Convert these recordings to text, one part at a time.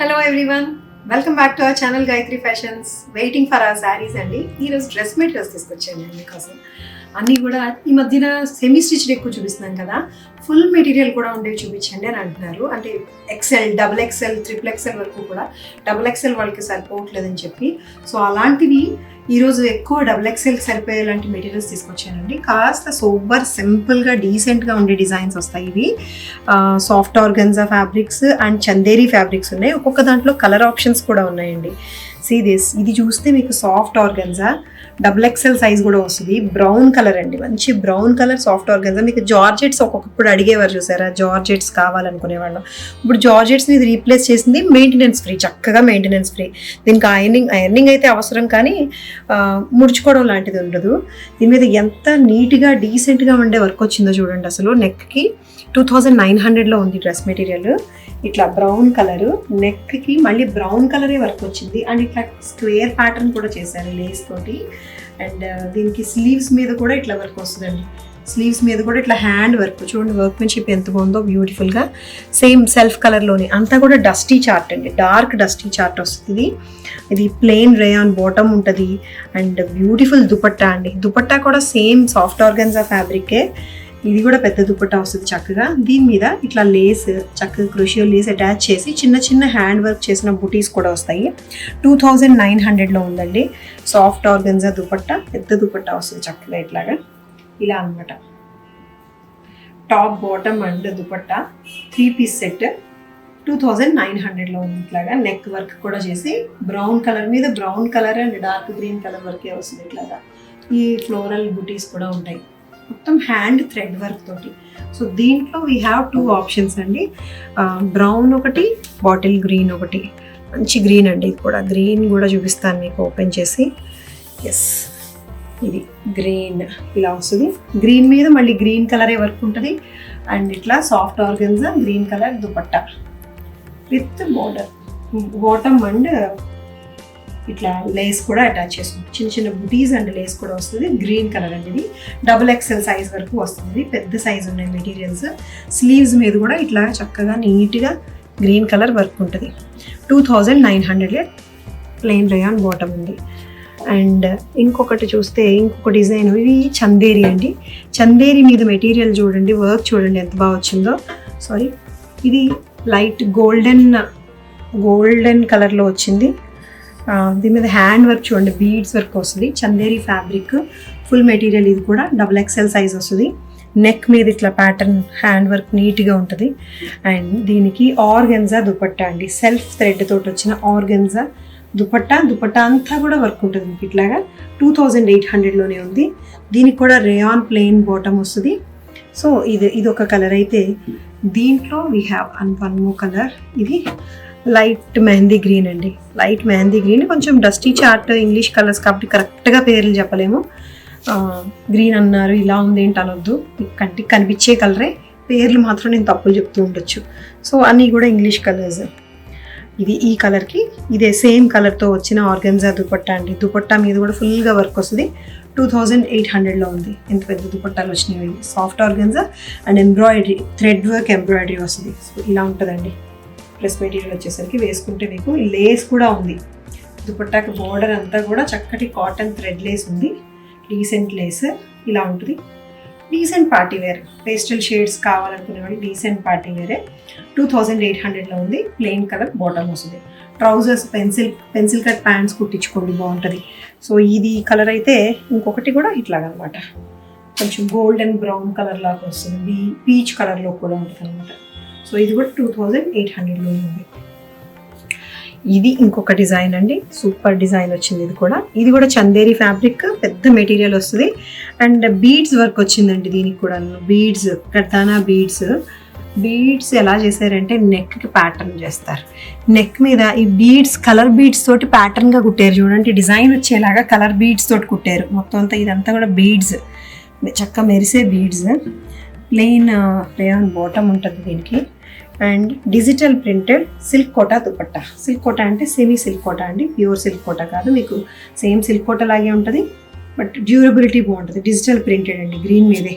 Hello everyone, welcome back to our channel Gayatri fashions. Waiting for hour saris అండి. ఈరోజు dress materials తీసుకొచ్చాను నేను మీకోసం. అన్నీ కూడా ఈ మధ్యన సెమీ స్టిచ్డ్ ఎక్కువ చూపిస్తున్నాం కదా, ఫుల్ మెటీరియల్ కూడా ఉండేవి చూపించండి అని అంటున్నారు. అంటే XL, double XL, triple XL వరకు కూడా. డబుల్ ఎక్సెల్ వాళ్ళకి సరిపోవట్లేదని చెప్పి, సో అలాంటివి ఈరోజు ఎక్కువ డబుల్ ఎక్సెల్కి సరిపోయే లాంటి మెటీరియల్స్ తీసుకొచ్చానండి. కాస్త సూపర్ సింపుల్గా డీసెంట్గా ఉండే డిజైన్స్ వస్తాయి. ఇవి soft organza fabrics and Chanderi fabrics ఉన్నాయి. ఒక్కొక్క దాంట్లో కలర్ ఆప్షన్స్ కూడా ఉన్నాయండి. సీ దిస్, ఇది చూస్తే మీకు soft organza double XL size కూడా వస్తుంది. బ్రౌన్ కలర్ అండి, మంచి బ్రౌన్ కలర్ సాఫ్ట్ ఆర్గన్జా. మీకు జార్జెట్స్ ఒక్కొక్కప్పుడు అడిగేవారు చూసారా, జార్జెట్స్ కావాలనుకునేవాళ్ళం. ఇప్పుడు జార్జెట్స్ని ఇది రీప్లేస్ చేసింది. మెయింటెనెన్స్ ఫ్రీ, చక్కగా మెయింటెనెన్స్ ఫ్రీ. దీనికి ఐరనింగ్ అయితే అవసరం, కానీ ముడుచుకోవడం లాంటిది ఉండదు. దీని మీద ఎంత నీట్గా డీసెంట్గా ఉండే వర్క్ వచ్చిందో చూడండి. అసలు నెక్కి 2900లో ఉంది డ్రెస్ మెటీరియల్. ఇట్లా బ్రౌన్ కలరు, నెక్కి మళ్ళీ బ్రౌన్ కలరే వర్క్ వచ్చింది. అండ్ ఇట్లా స్క్వేర్ ప్యాటర్న్ కూడా చేశారు లేస్ తోటి. అండ్ దీనికి స్లీవ్స్ మీద కూడా ఇట్లా వర్క్ వస్తుందండి. స్లీవ్స్ మీద కూడా ఇట్లా హ్యాండ్ వర్క్ చూడండి, వర్క్మెన్షిప్ ఎంత బాగుందో బ్యూటిఫుల్గా. సేమ్ సెల్ఫ్ కలర్లోనే అంతా కూడా డస్టీ చార్ట్ అండి, డార్క్ డస్టీ చార్ట్ వస్తుంది. ఇది ప్లెయిన్ రేయాన్ బాటమ్ ఉంటుంది. అండ్ బ్యూటిఫుల్ దుపట్టా అండి. దుపట్టా కూడా సేమ్ సాఫ్ట్ ఆర్గన్జా ఫ్యాబ్రికే. ఇది కూడా పెద్ద దుపట్టా వస్తుంది చక్కగా. దీని మీద ఇట్లా లేస్, చక్కగా క్రూషియల్ లేస్ అటాచ్ చేసి చిన్న చిన్న హ్యాండ్ వర్క్ చేసిన బుటీస్ కూడా వస్తాయి. 2900లో ఉందండి. సాఫ్ట్ ఆర్గన్జా దుపట్టా, పెద్ద దుపట్టా వస్తుంది చక్కగా ఇట్లాగా, ఇలా అనమాట. Top, bottom and dupatta 3 piece set 2900లో ఉంది. ఇట్లాగా నెక్ వర్క్ కూడా చేసి బ్రౌన్ కలర్ మీద brown colour and dark green colour వర్కే వస్తుంది. ఇట్లాగా ఈ ఫ్లోరల్ బుటీస్ కూడా ఉంటాయి. మొత్తం హ్యాండ్ థ్రెడ్ వర్క్ తోటి. సో దీంట్లో వీ హ్యావ్ 2 ఆప్షన్స్ అండి. బ్రౌన్ ఒకటి, బాటిల్ గ్రీన్ ఒకటి. మంచి గ్రీన్ అండి. ఇది కూడా గ్రీన్ కూడా చూపిస్తాను మీకు ఓపెన్ చేసి. ఎస్, ఇది గ్రీన్ ఇలా వస్తుంది. గ్రీన్ మీద మళ్ళీ గ్రీన్ కలరే వర్క్ ఉంటుంది. అండ్ ఇట్లా soft organza green colour dupatta with border, bottom and ఇట్లా లేస్ కూడా అటాచ్ చేసుకుంటాం. చిన్న చిన్న బుటీస్ అండ్ లేస్ కూడా వస్తుంది. గ్రీన్ కలర్ అండి. ఇది డబుల్ ఎక్సెల్ సైజ్ వరకు వస్తుంది. పెద్ద సైజ్ ఉన్నాయి మెటీరియల్స్. స్లీవ్స్ మీద కూడా ఇట్లా చక్కగా నీట్గా గ్రీన్ కలర్ వర్క్ ఉంటుంది. 2900 ప్లెయిన్ రేయాన్ బాటమ్ ఉంది. అండ్ ఇంకొకటి చూస్తే ఇంకొక డిజైన్, ఇది చందేరి అండి. చందేరి మీద మెటీరియల్ చూడండి, వర్క్ చూడండి ఎంత బాగా వచ్చిందో. సారీ, ఇది లైట్ గోల్డెన్ కలర్లో వచ్చింది. దీని మీద హ్యాండ్ వర్క్ చూడండి, బీడ్స్ వర్క్ వస్తుంది. Chanderi fabric full material. ఇది కూడా డబుల్ ఎక్సెల్ సైజ్ వస్తుంది. నెక్ మీద ఇట్లా ప్యాటర్న్ హ్యాండ్ వర్క్ నీట్గా ఉంటుంది. అండ్ దీనికి ఆర్గన్జా దుపట్టా అండి, సెల్ఫ్ థ్రెడ్ తోటి వచ్చిన ఆర్గన్జా దుపట్టా అంతా కూడా వర్క్ ఉంటుంది మీకు ఇట్లాగా. 2800లోనే ఉంది. దీనికి కూడా రేయాన్ ప్లెయిన్ బాటమ్ వస్తుంది. సో ఇది ఒక కలర్ అయితే, దీంట్లో we have one more colour. ఇది లైట్ మెహందీ గ్రీన్ అండి. లైట్ మెహందీ గ్రీన్, కొంచెం డస్టీ చార్ట్, ఇంగ్లీష్ కలర్స్ కాబట్టి కరెక్ట్గా పేర్లు చెప్పలేము. గ్రీన్ అన్నారు, ఇలా ఉంది ఏంటి అనొద్దు, కంటికి కనిపించే కలరే, పేర్లు మాత్రం నేను తప్పులు చెప్తూ ఉండొచ్చు. సో అన్నీ కూడా ఇంగ్లీష్ కలర్స్. ఇది ఈ కలర్కి ఇదే సేమ్ కలర్తో వచ్చిన ఆర్గన్జా దుపట్టా అండి. దుపట్టా మీద కూడా ఫుల్గా వర్క్ వస్తుంది. 2800లో ఉంది. ఎంత పెద్ద దుపట్టాలు వచ్చినాయి. Soft organza and embroidery, thread work embroidery వస్తుంది. సో ఇలా ఉంటుందండి. డ్రెస్ మెటీరియల్ వచ్చేసరికి వేసుకుంటే మీకు లేస్ కూడా ఉంది. దుపట్టాకి బోర్డర్ అంతా కూడా చక్కటి కాటన్ థ్రెడ్ లేస్ ఉంది. డీసెంట్ లేస్ ఇలా ఉంటుంది. Decent party wear, pastel shades కావాలనుకునే వాళ్ళు డీసెంట్ పార్టీ వేరే. 2800లో ఉంది. ప్లెయిన్ కలర్ బాటమ్ వస్తుంది. ట్రౌజర్స్ పెన్సిల్ కట్ ప్యాంట్స్ కుట్టించుకోండి, బాగుంటుంది. సో ఇది కలర్ అయితే ఇంకొకటి కూడా ఇట్లాగనమాట, కొంచెం గోల్డెన్ బ్రౌన్ కలర్ లాగా వస్తుంది. పీచ్ కలర్లో కూడా ఉంటుంది అనమాట. సో ఇది కూడా 2800లో ఉంది. ఇది ఇంకొక డిజైన్ అండి, సూపర్ డిజైన్ వచ్చింది. ఇది కూడా చందేరి ఫ్యాబ్రిక్, పెద్ద మెటీరియల్ వస్తుంది. అండ్ బీడ్స్ వర్క్ వచ్చిందండి. దీనికి కూడా బీడ్స్, కర్దానా బీడ్స్ ఎలా చేశారంటే నెక్కి ప్యాటర్న్ చేస్తారు. నెక్ మీద ఈ బీడ్స్, కలర్ బీడ్స్ తోటి ప్యాటర్న్గా కుట్టారు చూడండి. డిజైన్ వచ్చేలాగా కలర్ బీడ్స్ తోటి కుట్టారు మొత్తం అంతా. ఇదంతా కూడా బీడ్స్, చక్కగా మెరిసే బీడ్స్. ప్లెయిన్ రేయాన్ బాటమ్ ఉంటుంది దీనికి. And digital printed silk Kota dupatta. Silk Kota అంటే సెమీ సిల్క్ కోటా అండి, ప్యూర్ సిల్క్ కోటా కాదు. మీకు సేమ్ సిల్క్ కోటా లాగే ఉంటుంది, బట్ డ్యూరబిలిటీ బాగుంటుంది. డిజిటల్ ప్రింటెడ్ అండి, గ్రీన్ మీదే.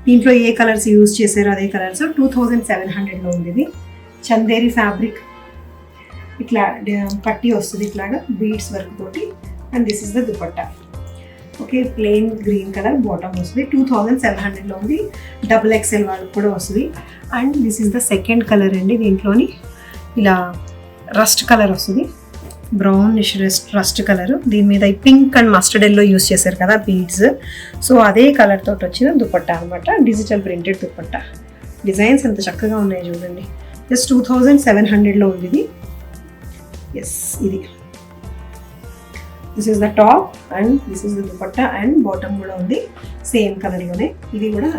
దీంట్లో ఏ కలర్స్ యూజ్ చేశారో అదే కలర్స్. 2700లో ఉంది. ఇది చందేరి ఫ్యాబ్రిక్, ఇట్లా పట్టి వస్తుంది ఇట్లాగా బీడ్స్ వర్క్ తోటి. And this is the dupatta. Okay, plain green colour bottom వస్తుంది. 2700లో ఉంది. XXL వాళ్ళకి కూడా వస్తుంది. And this is the second colour అండి. దీంట్లోని ఇలా రస్ట్ కలర్ వస్తుంది, బ్రౌనిష్ రస్ట్ కలర్. దీని మీద pink and mustard yellow use చేశారు కదా బీడ్స్. సో అదే కలర్ తోటి వచ్చిన దుపట్టా అనమాట. Digital printed dupatta. డిజైన్స్ ఎంత చక్కగా ఉన్నాయి చూడండి. జస్ట్ 2700లో ఉంది ఇది. ఎస్, ఇది this is the top and this is the dupatta. And bottom కూడా ఉంది సేమ్ కలర్లోనే. ఇది కూడా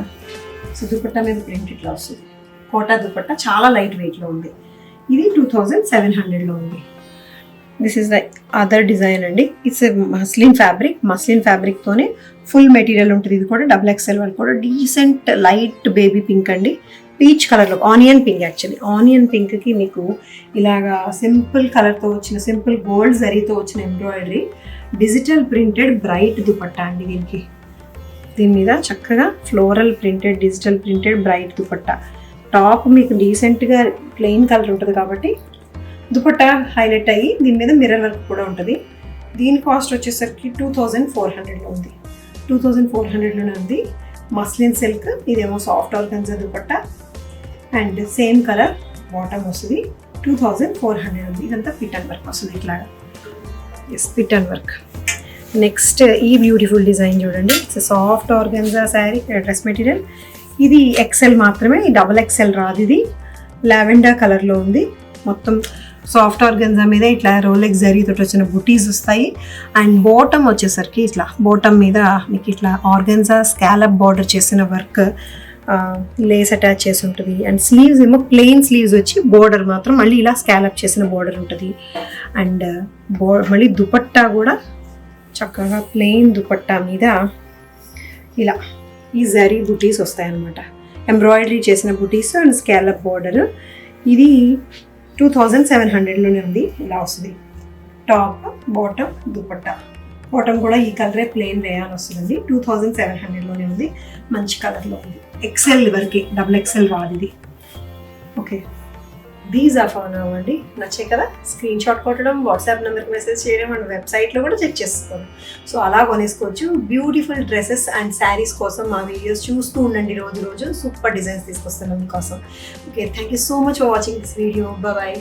సో దుపట్టా మీద ప్రింట్ ఇట్లా వస్తుంది. కోటా దుపట్టా, చాలా లైట్ వెయిట్లో ఉంది. ఇది 2700లో ఉంది. This is the other design అండి. ఇట్స్ మస్లిన్ ఫ్యాబ్రిక్తోనే ఫుల్ మెటీరియల్ ఉంటుంది. ఇది కూడా XXL వాళ్ళు కూడా డీసెంట్ లైట్ బేబీ పింక్ అండి. పీచ్ కలర్లో ఆనియన్ పింక్, యాక్చువల్లీ ఆనియన్ పింక్కి మీకు ఇలాగా సింపుల్ కలర్తో వచ్చిన సింపుల్ గోల్డ్ జరీతో వచ్చిన embroidery digital printed bright dupatta అండి. దీని మీద చక్కగా floral printed digital printed bright dupatta. Top మీకు డీసెంట్గా ప్లెయిన్ కలర్ ఉంటుంది కాబట్టి దుపట్టా హైలైట్ అయ్యి దీని మీద మిర్రర్ వర్క్ కూడా ఉంటుంది. దీని కాస్ట్ వచ్చేసరికి 2400లో ఉంది. 2400లోనే ఉంది. మస్లిన్ సిల్క్, ఇదేమో soft organza dupatta and same colour bottom వస్తుంది. 2400 ఉంది. ఇదంతా పిటన్ వర్క్ వస్తుంది ఇట్లాగా. ఎస్, పిటన్ వర్క్. నెక్స్ట్ ఈ బ్యూటిఫుల్ డిజైన్ చూడండి. It's soft organza sari dress material. ఇది XL మాత్రమే, ఈ XXL రాదు. ఇది లావెండర్ కలర్లో ఉంది. మొత్తం సాఫ్ట్ ఆర్గన్జా మీద ఇట్లా రోలెక్స్ జరీతో వచ్చిన బుటీస్ వస్తాయి. అండ్ బాటమ్ వచ్చేసరికి ఇట్లా బాటమ్ మీద మీకు ఇట్లా ఆర్గన్జా స్కాలప్ బార్డర్ చేసిన వర్క్, లేస్ అటాచ్ చేసి ఉంటుంది. అండ్ స్లీవ్స్ ఏమో ప్లెయిన్ స్లీవ్స్ వచ్చి బోర్డర్ మాత్రం మళ్ళీ ఇలా స్కాలప్ చేసిన బోర్డర్ ఉంటుంది. అండ్ మళ్ళీ దుపట్టా కూడా చక్కగా ప్లెయిన్ దుపట్టా మీద ఇలా ఈ జరీ బుటీస్ వస్తాయన్నమాట. ఎంబ్రాయిడరీ చేసిన బుటీస్ అండ్ స్కాలప్ బోర్డర్. ఇది 2700లోనే ఉంది. ఇలా వస్తుంది టాప్, బాటమ్, దుపట్టా. బాటమ్ కూడా ఈ కలరే ప్లెయిన్ రేయాన్ వస్తుందండి. 2700లోనే ఉంది. మంచి కలర్లో ఉంది. XL వరకు, XXL రాదు ఇది. Okay, these are for now అండి. నచ్చే కదా, స్క్రీన్ షాట్ కొట్టడం, వాట్సాప్ నెంబర్కి మెసేజ్ చేయడం అండ్ వెబ్సైట్లో కూడా చెక్ చేసుకోవడం. సో అలా కొనేసుకోవచ్చు. బ్యూటిఫుల్ డ్రెస్సెస్ అండ్ శారీస్ కోసం మా వీడియోస్ చూస్తూ ఉండండి. రోజు సూపర్ డిజైన్స్ తీసుకొస్తున్నాం మీకోసం. Okay, thank you so much for watching this video. Bye.